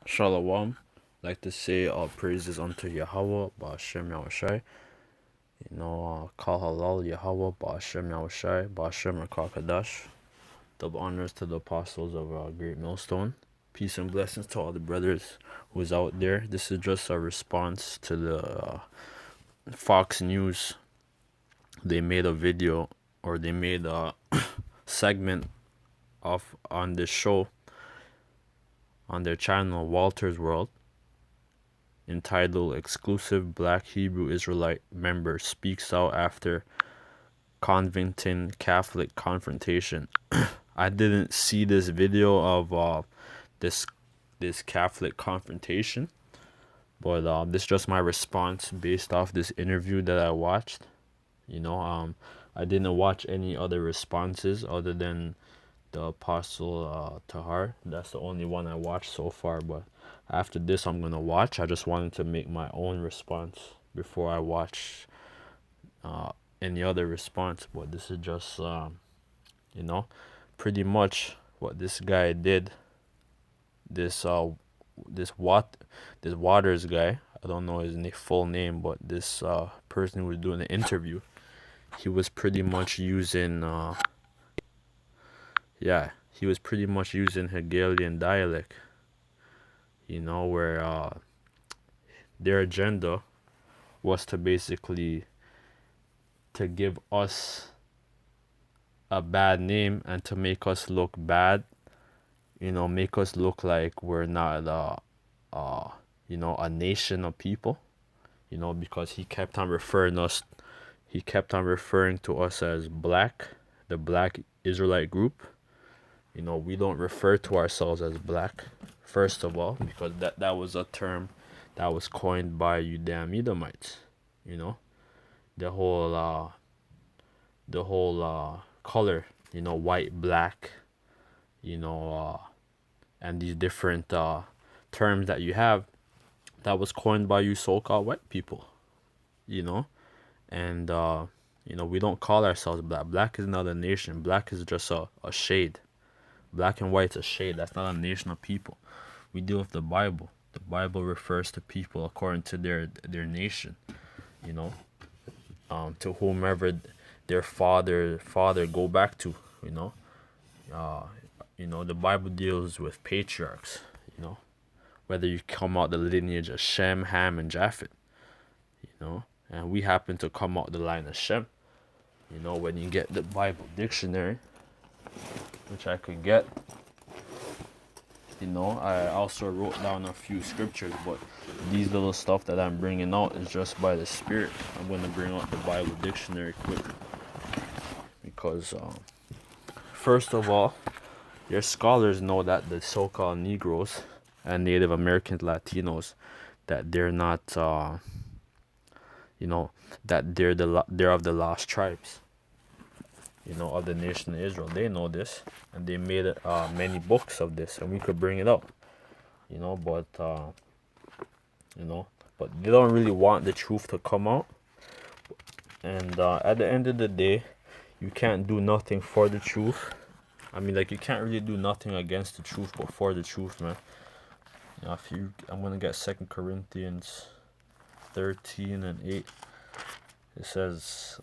Shalom. Like to say all praises unto Yahweh, Ba'ashem Yahushai. Call halal Yahweh, Ba'ashem Yahushai, Ba'ashem Rakakadash. Double honors to the apostles of Great Millstone. Peace and blessings to all the brothers who's out there. This is just a response to the Fox News. They made a video, or they made a segment on this show on their channel, Walter's World, entitled Exclusive Black Hebrew Israelite Member Speaks Out After Covington Catholic Confrontation. I didn't see this video of this Catholic confrontation, but this is just my response based off this interview that I watched. I didn't watch any other responses other than the Apostle Tahar. That's the only one I watched so far, but after this I'm gonna watch. I just wanted to make my own response before I watch any other response. But this is just pretty much what this guy did. This Waters guy, I don't know his full name, but this person who was doing the interview, he was pretty much using Hegelian dialect, where their agenda was to basically to give us a bad name and to make us look bad, make us look like we're not a nation of people, because he kept on referring to us as black, the Black Israelite group. We don't refer to ourselves as black, first of all, because that was a term that was coined by Judean Edomites. The whole color, white, black, and these different terms that you have, that was coined by you so-called white people, and we don't call ourselves black. Black is not a nation. Black is just a shade. Black and white's a shade. That's not a nation of people. We deal with the Bible. The Bible refers to people according to their nation, to whomever their father go back to, the Bible deals with patriarchs, whether you come out the lineage of Shem, Ham, and Japheth, and we happen to come out the line of Shem. When you get the Bible dictionary, which I could get, I also wrote down a few scriptures, but these little stuff that I'm bringing out is just by the Spirit. I'm going to bring out the Bible dictionary quick, because first of all, your scholars know that the so-called Negroes and Native Americans, Latinos, that they're not, that they're of the lost tribes, of the nation of Israel. They know this, and they made many books of this, and we could bring it up, but they don't really want the truth to come out. And at the end of the day, you can't do nothing for the truth. You can't really do nothing against the truth, but for the truth, man. I'm gonna get 2 Corinthians 13 and 8. It says,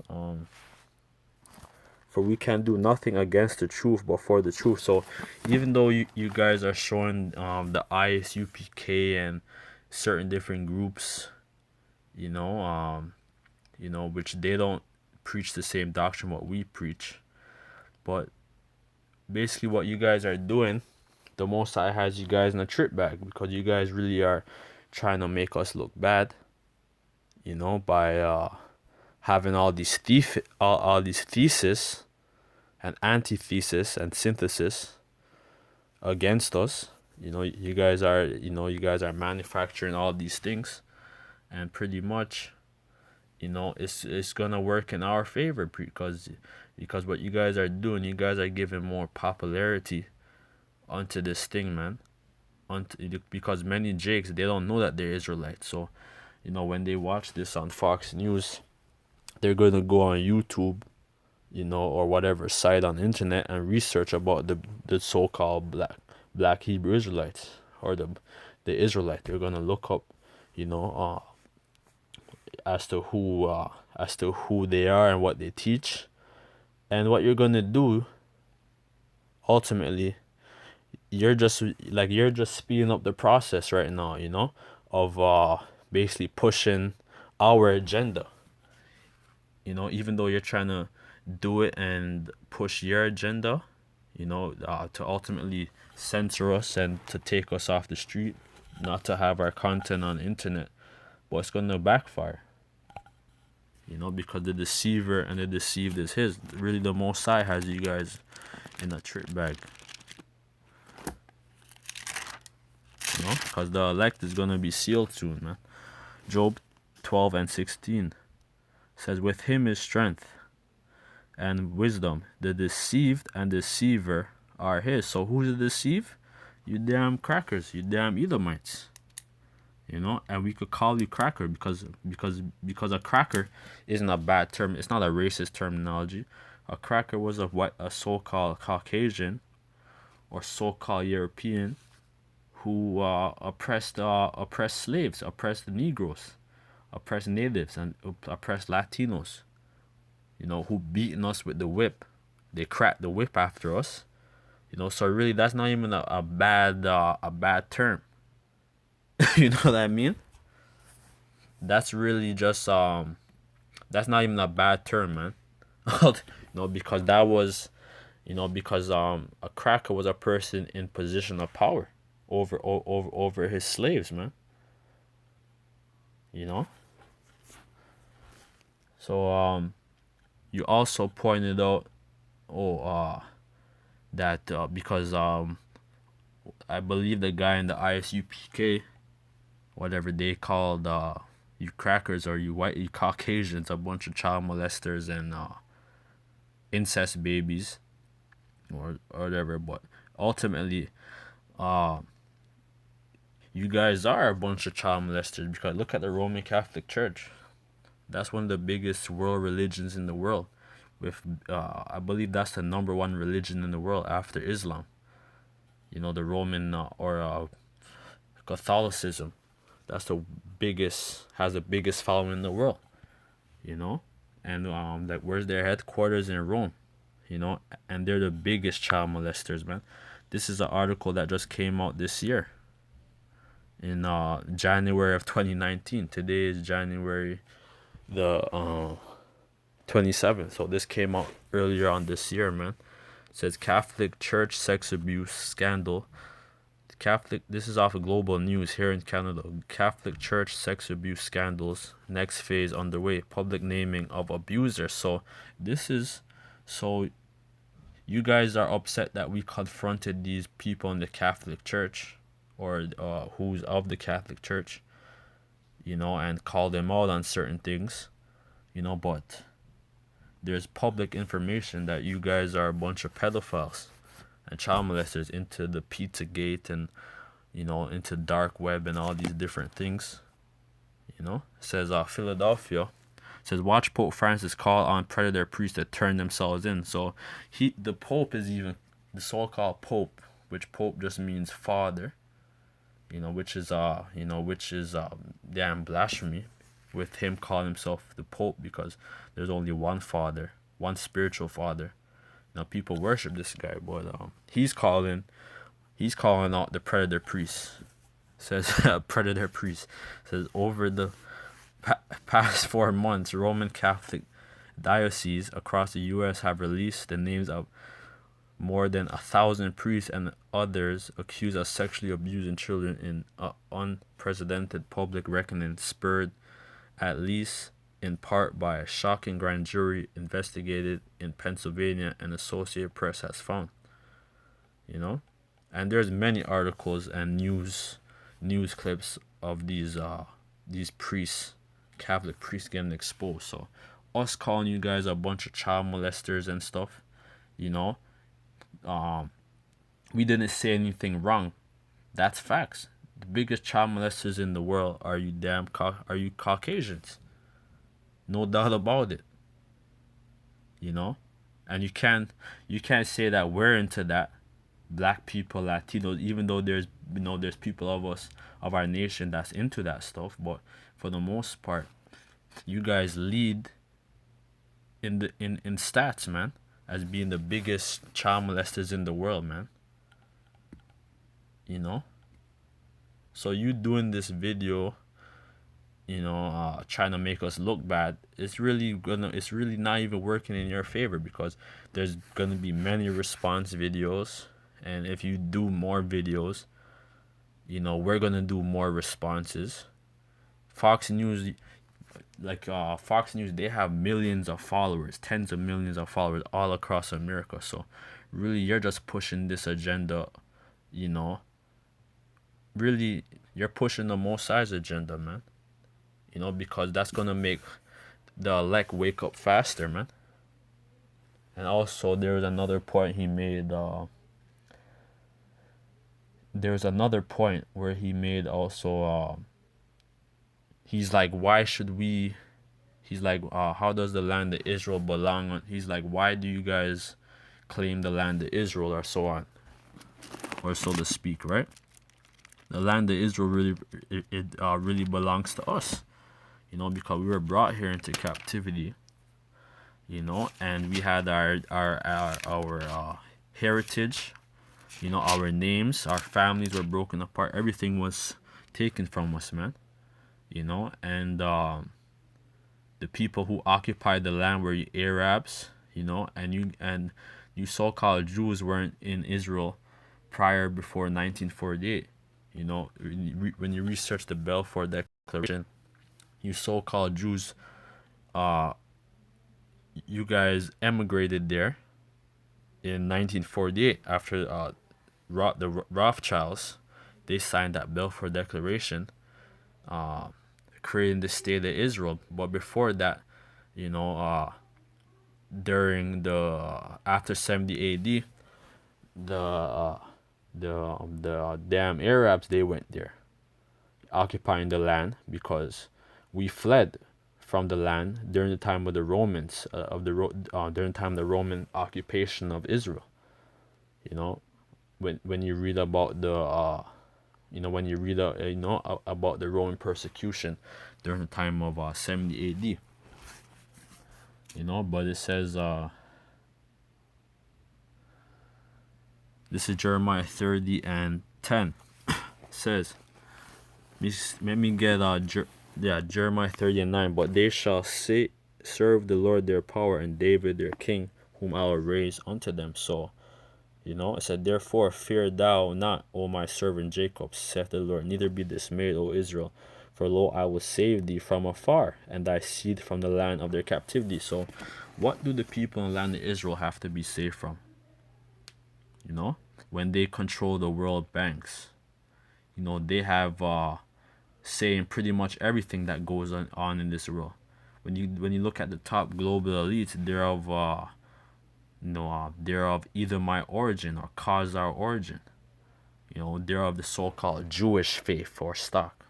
for we can do nothing against the truth, but for the truth. So even though you guys are showing the ISUPK and certain different groups, which they don't preach the same doctrine what we preach, but basically what you guys are doing, the Most High has you guys in a trip bag, because you guys really are trying to make us look bad, by having all these theses and antithesis and synthesis against us. You guys are manufacturing all these things, and pretty much, it's gonna work in our favor, because what you guys are doing, you guys are giving more popularity onto this thing, man. Because many Jakes, they don't know that they're Israelites. So, when they watch this on Fox News, they're gonna go on YouTube, or whatever site on the internet, and research about the so-called black Hebrew Israelites, or the Israelite. They're gonna look up, as to who they are and what they teach, and what you're gonna do. Ultimately, you're just speeding up the process right now, of basically pushing our agenda. Even though you're trying to do it and push your agenda, to ultimately censor us and to take us off the street, not to have our content on the internet, but it's going to backfire. Because the deceiver and the deceived is his. Really, the Most High has you guys in a trick bag. Because the elect is going to be sealed soon, man. Job 12:16 says, with him is strength and wisdom. The deceived and deceiver are his. So who's the deceive? You damn crackers, you damn Edomites. And we could call you cracker because a cracker isn't a bad term. It's not a racist terminology. A cracker was a so-called Caucasian or so-called European who oppressed slaves, oppressed Negroes, oppressed natives, and oppressed Latinos. Who beaten us with the whip. They cracked the whip after us. So really that's not even a bad term. You know what I mean? That's really just that's not even a bad term, man. Because that was because a cracker was a person in position of power over his slaves, man. So you also pointed out that because I believe the guy in the ISUPK, whatever they called you crackers or you Caucasians, a bunch of child molesters and incest babies or whatever. But ultimately, you guys are a bunch of child molesters, because look at the Roman Catholic Church. That's one of the biggest world religions in the world. With I believe that's the number one religion in the world after Islam. The Roman or Catholicism. That's has the biggest following in the world. And where's their headquarters? In Rome. And they're the biggest child molesters, man. This is an article that just came out this year. In January of 2019. Today is January the 27th. So this came out earlier on this year, man. It says Catholic Church sex abuse scandal. This is off of Global News here in Canada. Catholic Church sex abuse scandals, next phase underway. Public naming of abusers. So you guys are upset that we confronted these people in the Catholic Church, or who's of the Catholic Church, and called them out on certain things, but there's public information that you guys are a bunch of pedophiles and child molesters into the Pizzagate and, into dark web and all these different things. It says Philadelphia. It says, watch Pope Francis call on predator priests to turn themselves in. So the Pope is even the so-called Pope, which Pope just means father, which is damn blasphemy, with him calling himself the Pope, because there's only one father, one spiritual father. People worship this guy, but he's calling out the predator priest. Says predator priest. Says over the past 4 months, Roman Catholic dioceses across the U.S. have released the names of more than 1,000 priests and others accused of sexually abusing children in unprecedented public reckoning, spurred at least in part by a shocking grand jury investigated in Pennsylvania, and Associated Press has found. And there's many articles and news clips of these priests, Catholic priests, getting exposed. So us calling you guys a bunch of child molesters and stuff, we didn't say anything wrong. That's facts. The biggest child molesters in the world are you Caucasians. No doubt about it. And you can't say that we're into that, black people, Latinos, even though there's there's people of us of our nation that's into that stuff, but for the most part, you guys lead in stats, man, as being the biggest child molesters in the world, man. So you doing this video, trying to make us look bad, it's really not even working in your favor, because there's gonna be many response videos, and if you do more videos, we're gonna do more responses. Fox News, Fox News, they have millions of followers, tens of millions of followers all across America. So really, you're just pushing this agenda, really, you're pushing the most sides agenda, man. Because that's gonna make the elect wake up faster, man. And also, there was another point he made. There's another point where he made also. He's like, why should we? He's like, how does the land of Israel belong on? He's like, why do you guys claim the land of Israel, or so on, or so to speak, right? The land of Israel really belongs to us, because we were brought here into captivity, and we had our heritage, our names, our families were broken apart. Everything was taken from us, man. And the people who occupied the land were Arabs, and you so-called Jews weren't in Israel before 1948. When you research the Balfour Declaration, you so-called Jews, you guys emigrated there in 1948 after the Rothschilds. They signed that Balfour Declaration, creating the state of Israel. But before that, during the after 70 AD, the damn Arabs, they went there, occupying the land, because we fled from the land during the time of the Romans, during the time of the Roman occupation of Israel. When you read about about the Roman persecution during the time of 70 AD. But it says, this is Jeremiah 30 and 10. It says, let me get Jeremiah 30 and 9. But they shall serve the Lord their power, and David their king, whom I will raise unto them. So, it said, therefore fear thou not, O my servant Jacob, saith the Lord, neither be dismayed, O Israel. For lo, I will save thee from afar, and thy seed from the land of their captivity. So, what do the people in the land of Israel have to be saved from? When they control the world banks, they have say in pretty much everything that goes on in this world. When you look at the top global elites, they're of either my origin or Khazar origin. They're of the so-called Jewish faith or stock,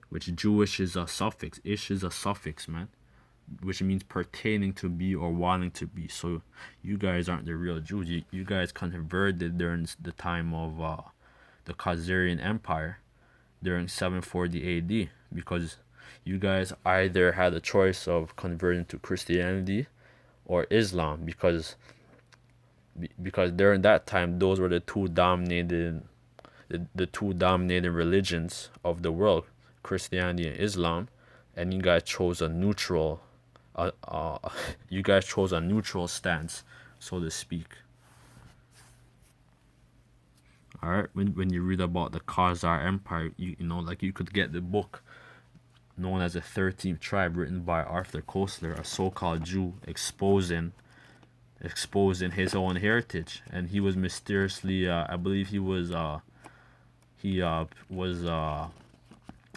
which Jewish is a suffix. Ish is a suffix, man, which means pertaining to be or wanting to be. So you guys aren't the real Jews. You guys converted during the time of the Khazarian Empire during 740 AD, because you guys either had a choice of converting to Christianity or Islam, because during that time those were the two dominating religions of the world, Christianity and Islam, and you guys chose a neutral stance, so to speak. All right, when you read about the Khazar Empire, you could get the book known as the 13th Tribe, written by Arthur Koestler, a so-called Jew, exposing his own heritage. And he was mysteriously, I believe he was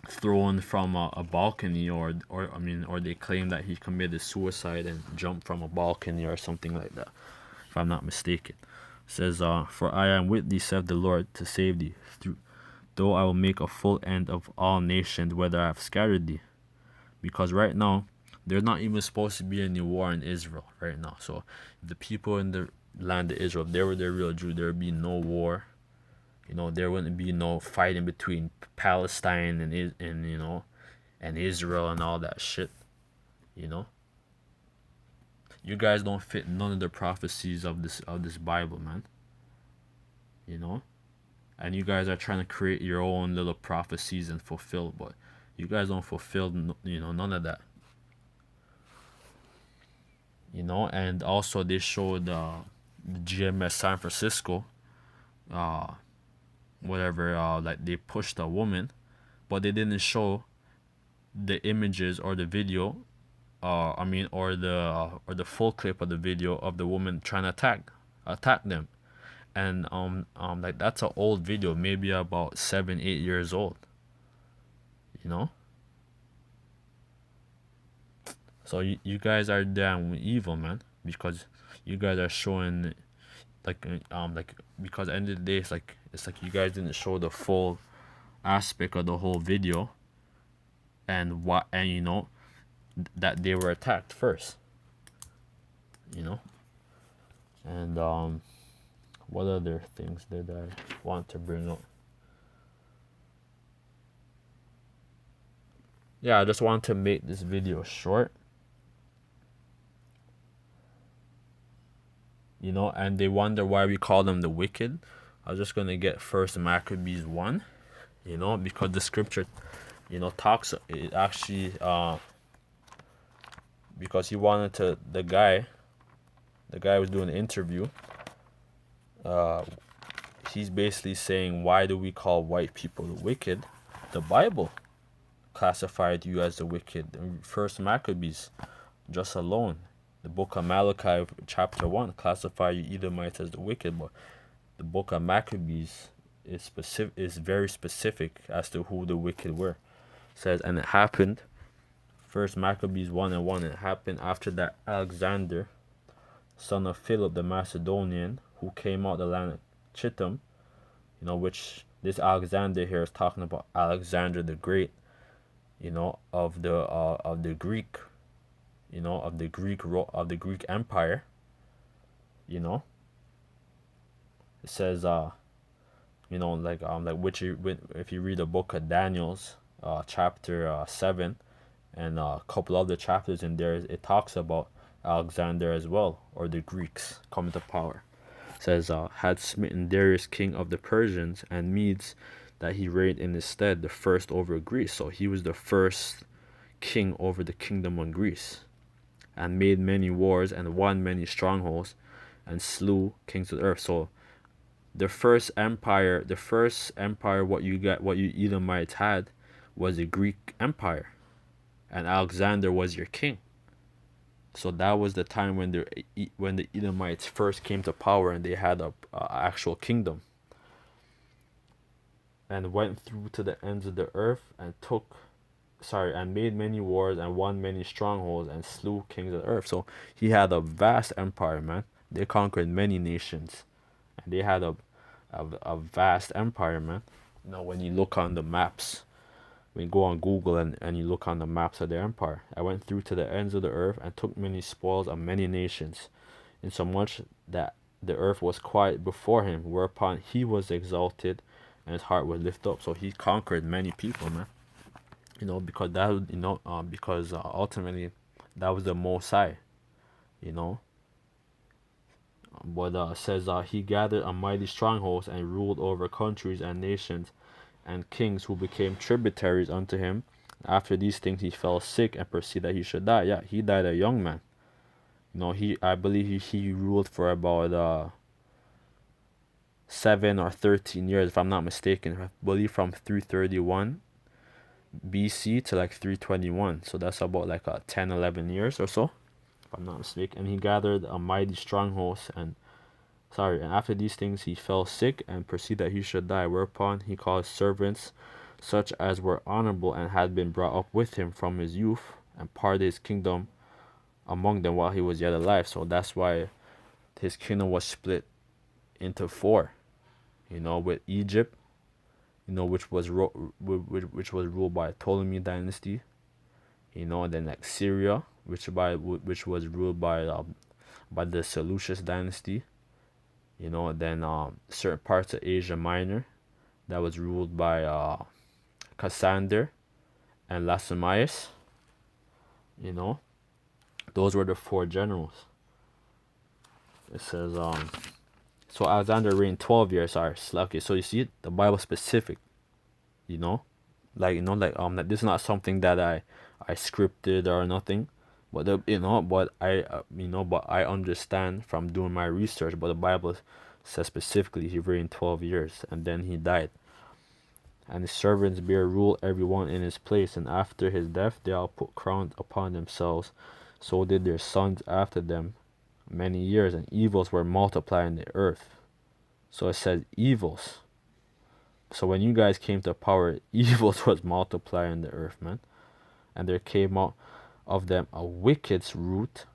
thrown from a balcony, or they claim that he committed suicide and jumped from a balcony or something like that, if I'm not mistaken. It says, for I am with thee, saith the Lord, to save thee, though I will make a full end of all nations, whether I have scattered thee. Because right now, there's not even supposed to be any war in Israel right now. So the people in the land of Israel, if they were the real Jew, there would be no war. There wouldn't be no fighting between Palestine and Israel and all that shit. You know, you guys don't fit none of the prophecies of this Bible, man. And you guys are trying to create your own little prophecies and fulfill, but you guys don't fulfill, none of that. And also they showed the GMS San Francisco, whatever, like they pushed a woman, but they didn't show the images or the video, or the full clip of the video of the woman trying to attack them. And like that's an old video, maybe about 7-8 years old. So you guys are damn evil, man, because you guys are showing like because at the end of the day, it's like you guys didn't show the full aspect of the whole video, and that they were attacked first. And what other things did I want to bring up? Yeah, I just want to make this video short. And they wonder why we call them the wicked. I was just gonna get First Maccabees 1, because the scripture, talks. It actually, because he wanted to, the guy was doing an interview. He's basically saying, why do we call white people the wicked? The Bible classified you as the wicked. First Maccabees, just alone. The book of Malachi, chapter 1, classify you Edomites as the wicked, but the book of Maccabees is very specific as to who the wicked were. It says, and it happened, First Maccabees 1:1, it happened after that Alexander, son of Philip the Macedonian, who came out of the land of Chittim, which this Alexander here is talking about Alexander the Great, of the Greek. Of the Greek Empire. It says, if you read the book of Daniel's, chapter 7, and a couple other chapters in there, it talks about Alexander as well, or the Greeks coming to power. It says, had smitten Darius king of the Persians and Medes, that he reigned in his stead, the first over Greece. So he was the first king over the kingdom of Greece, and made many wars and won many strongholds and slew kings of the earth. So the first empire what you Edomites had was the Greek Empire, and Alexander was your king. So that was the time when the Edomites first came to power, and they had a actual kingdom, and went through to the ends of the earth and made many wars and won many strongholds and slew kings of the earth. So he had a vast empire, man. They conquered many nations, and they had a vast empire, man. When you look on the maps, when you go on Google and you look on the maps of their empire, I went through to the ends of the earth and took many spoils of many nations, insomuch that the earth was quiet before him, whereupon he was exalted and his heart was lifted up. So he conquered many people, man. Because ultimately that was the Most High, But says he gathered a mighty strongholds and ruled over countries and nations and kings who became tributaries unto him. After these things he fell sick and perceived that he should die. Yeah, he died a young man. I believe he ruled for about 7 or 13 years, if I'm not mistaken. I believe from 331 BC to like 321. So that's about like 10-11 years or so, if I'm not mistaken. And he gathered a mighty strongholds and after these things he fell sick and perceived that he should die, whereupon he called servants such as were honorable and had been brought up with him from his youth, and parted his kingdom among them while he was yet alive. So that's why his kingdom was split into 4, with Egypt, which was ruled by Ptolemy dynasty, and then like Syria, which was ruled by the Seleucus dynasty, Then certain parts of Asia Minor that was ruled by Cassander and Lacenaeus. Those were the four generals. It says so Alexander reigned 12 years. Sorry, okay. So you see, the Bible specific. You know, like this is not something that I scripted or nothing, but but I understand from doing my research. But the Bible says specifically he reigned 12 years and then he died. And his servants bare rule every one in his place, and after his death they all put crowns upon themselves. So did their sons after them many years, and evils were multiplied in the earth. So it says evils. So when you guys came to power, evils was multiplied in the earth, man. And there came out of them a wicked root,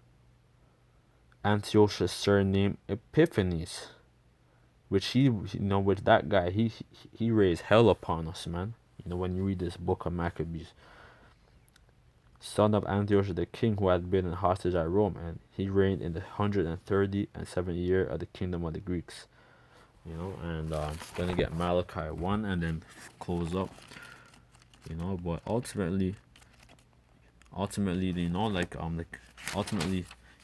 Antiochus surnamed Epiphanes, which which that guy, he raised hell upon us, man. When you read this book of Maccabees, son of Antiochus the king, who had been in hostage at Rome, and he reigned in the 137th year of the kingdom of the Greeks. And gonna get Malachi 1 and then close up. But ultimately, ultimately,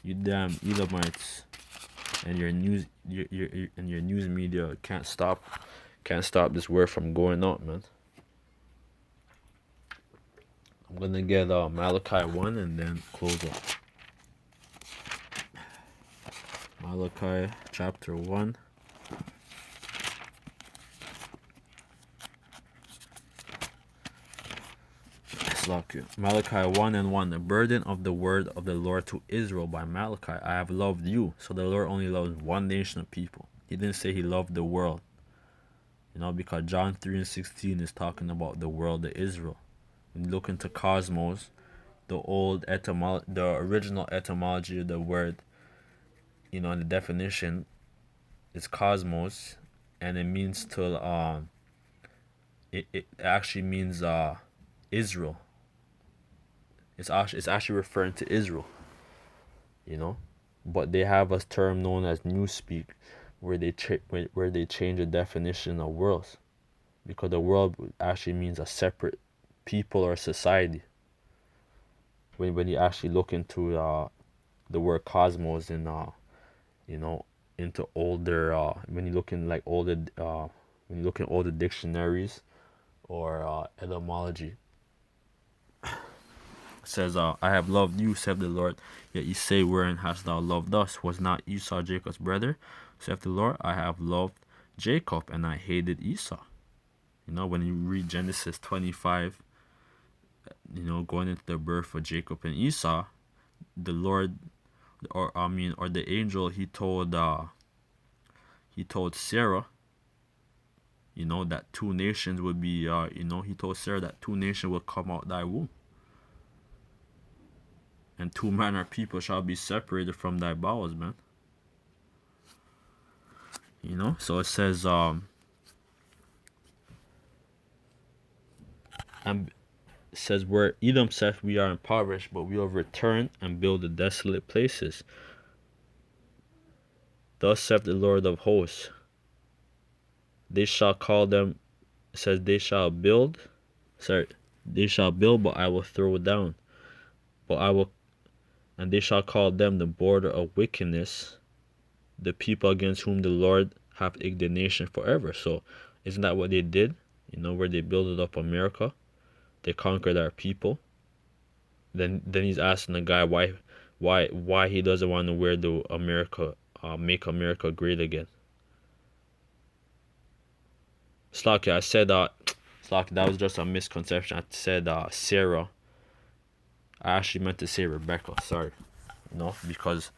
you damn Edomites and your news media can't stop this word from going up, man. I'm gonna get Malachi 1 and then close up. Malachi chapter 1. Malachi 1 and 1. The burden of the word of the Lord to Israel by Malachi. I have loved you. So the Lord only loves one nation of people. He didn't say he loved the world. Because John 3 and 16 is talking about the world of Israel. When you look into cosmos, the original etymology of the word, and the definition is cosmos, and it means it actually means Israel. It's actually referring to Israel, but they have a term known as newspeak, where they change the definition of worlds, because the world actually means a separate people or society. When you actually look into the word cosmos in into older when you look in older dictionaries or etymology. It says, I have loved you, saith the Lord, yet ye say, wherein hast thou loved us? Was not Esau Jacob's brother? Saith the Lord, I have loved Jacob, and I hated Esau. When you read Genesis 25, going into the birth of Jacob and Esau, the Lord, or the angel, he told Sarah, that two nations would be, he told Sarah that two nations would come out thy womb. And two manner of people shall be separated from thy bowels, man. So it says, and it says, where Edom saith, we are impoverished, but we will return and build the desolate places. Thus saith the Lord of hosts, they shall call them, it says, they shall build, but I will throw down. And they shall call them the border of wickedness, the people against whom the Lord hath indignation forever. So, isn't that what they did? Where they built up America, they conquered our people. Then he's asking the guy why he doesn't want to wear the make America great again. Slacky, I said Slacky, that was just a misconception. I said Sarah. I actually meant to say Rebecca, sorry. Because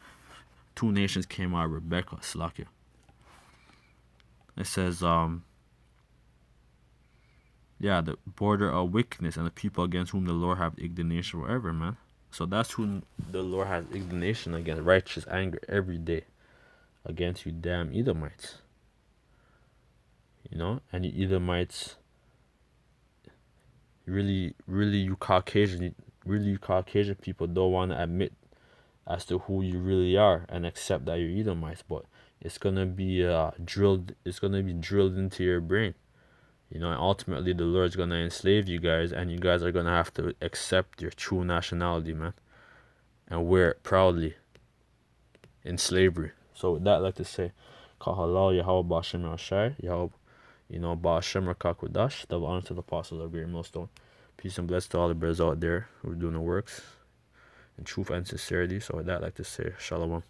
two nations came out of Rebecca, Slakia. It says, the border of wickedness and the people against whom the Lord have indignation forever, man. So that's who the Lord has indignation against, righteous anger every day against you damn Edomites. And you Edomites, really you Caucasian people don't want to admit as to who you really are and accept that you're Edomites, but it's gonna be drilled. It's gonna be drilled into your brain. And ultimately the Lord's gonna enslave you guys, and you guys are gonna have to accept your true nationality, man, and wear it proudly in slavery. So with that, I'd like to say, Kahalal Yahweh Ba'Shem Yahshai, Yahweh, Ba'Shem Rakakudash, double honor to the apostles of Great Millstone. Peace and bless to all the brothers out there who are doing the works in truth and sincerity. So with that, I'd like to say, Shalom.